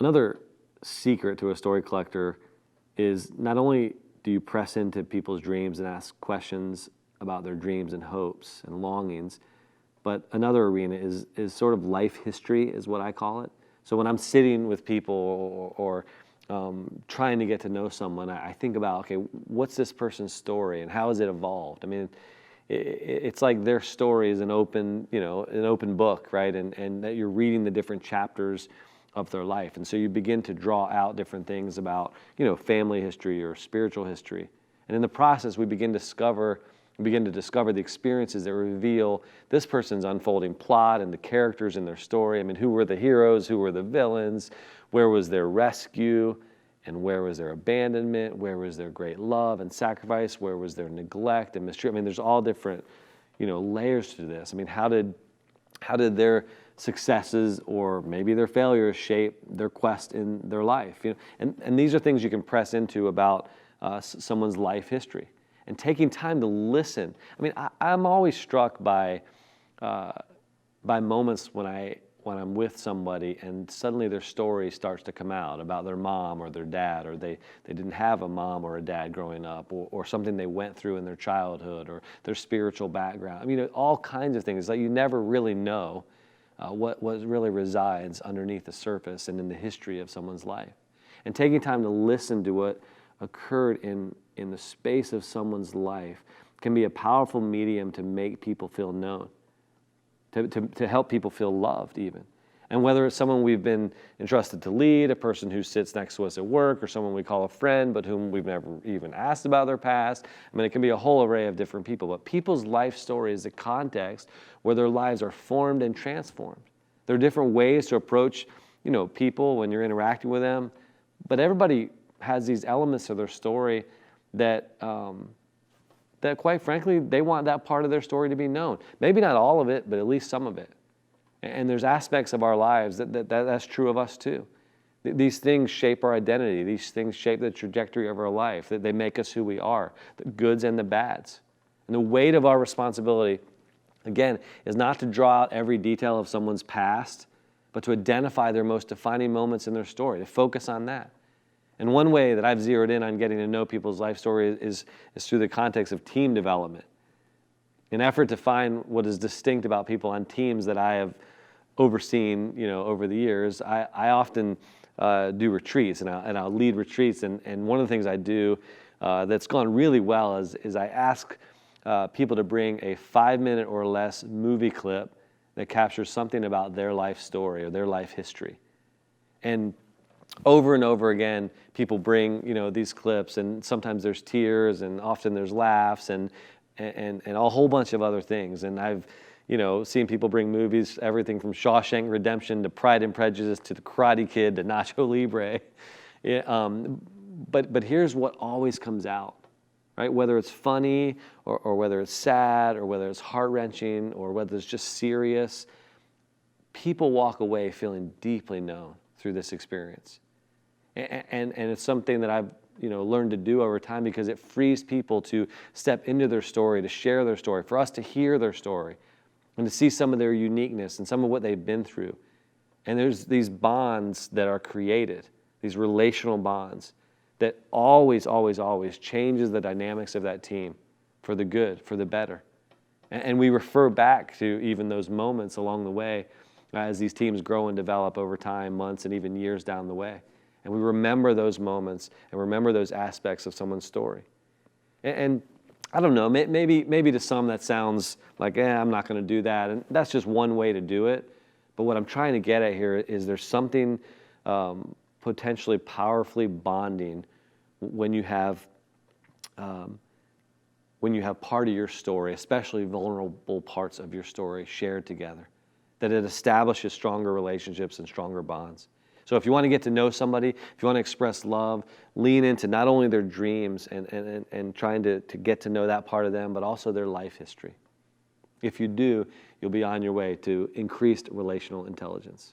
Another secret to a story collector is not only do you press into people's dreams and ask questions about their dreams and hopes and longings, but another arena is sort of life history, is what I call it. So when I'm sitting with people or trying to get to know someone, I think about, okay, what's this person's story and how has it evolved? I mean, it's like their story is an open, an open book, right? And that you're reading the different chapters of their life. And so you begin to draw out different things about, family history or spiritual history. And in the process, we begin to discover the experiences that reveal this person's unfolding plot and the characters in their story. I mean, who were the heroes? Who were the villains? Where was their rescue? And where was their abandonment? Where was their great love and sacrifice? Where was their neglect and mistreatment? I mean, there's all different, layers to this. I mean, how did their successes or maybe their failures shape their quest in their life? And these are things you can press into about someone's life history. And taking time to listen. I mean, I'm always struck by moments when I'm with somebody and suddenly their story starts to come out about their mom or their dad, or they didn't have a mom or a dad growing up, or something they went through in their childhood, or their spiritual background. I mean, all kinds of things that you never really know what really resides underneath the surface and in the history of someone's life. And taking time to listen to what occurred in the space of someone's life can be a powerful medium to make people feel known, to help people feel loved even. And whether it's someone we've been entrusted to lead, a person who sits next to us at work, or someone we call a friend but whom we've never even asked about their past. I mean, it can be a whole array of different people, but people's life story is the context where their lives are formed and transformed. There are different ways to approach, people when you're interacting with them, but everybody has these elements of their story that quite frankly, they want that part of their story to be known. Maybe not all of it, but at least some of it. And there's aspects of our lives that's true of us too. These things shape our identity. These things shape the trajectory of our life. That they make us who we are, the goods and the bads. And the weight of our responsibility, again, is not to draw out every detail of someone's past, but to identify their most defining moments in their story, to focus on that. And one way that I've zeroed in on getting to know people's life story is through the context of team development. In an effort to find what is distinct about people on teams that I have overseen, over the years, I often do retreats, and I'll lead retreats. And one of the things I do that's gone really well is I ask people to bring a 5-minute or less movie clip that captures something about their life story or their life history. And over and over again, people bring, these clips, and sometimes there's tears, and often there's laughs, and a whole bunch of other things. And I've, seen people bring movies, everything from Shawshank Redemption to Pride and Prejudice to The Karate Kid to Nacho Libre. But here's what always comes out, right? Whether it's funny or whether it's sad or whether it's heart-wrenching or whether it's just serious, people walk away feeling deeply known through this experience. And it's something that I've learned to do over time because it frees people to step into their story, to share their story, for us to hear their story and to see some of their uniqueness and some of what they've been through. And there's these bonds that are created, these relational bonds that always, always, always changes the dynamics of that team for the good, for the better. And we refer back to even those moments along the way as these teams grow and develop over time, months, and even years down the way. And we remember those moments and remember those aspects of someone's story. And I don't know, maybe to some that sounds like, I'm not going to do that. And that's just one way to do it. But what I'm trying to get at here is there's something potentially powerfully bonding when you have part of your story, especially vulnerable parts of your story, shared together, that it establishes stronger relationships and stronger bonds. So if you want to get to know somebody, if you want to express love, lean into not only their dreams and trying to get to know that part of them, but also their life history. If you do, you'll be on your way to increased relational intelligence.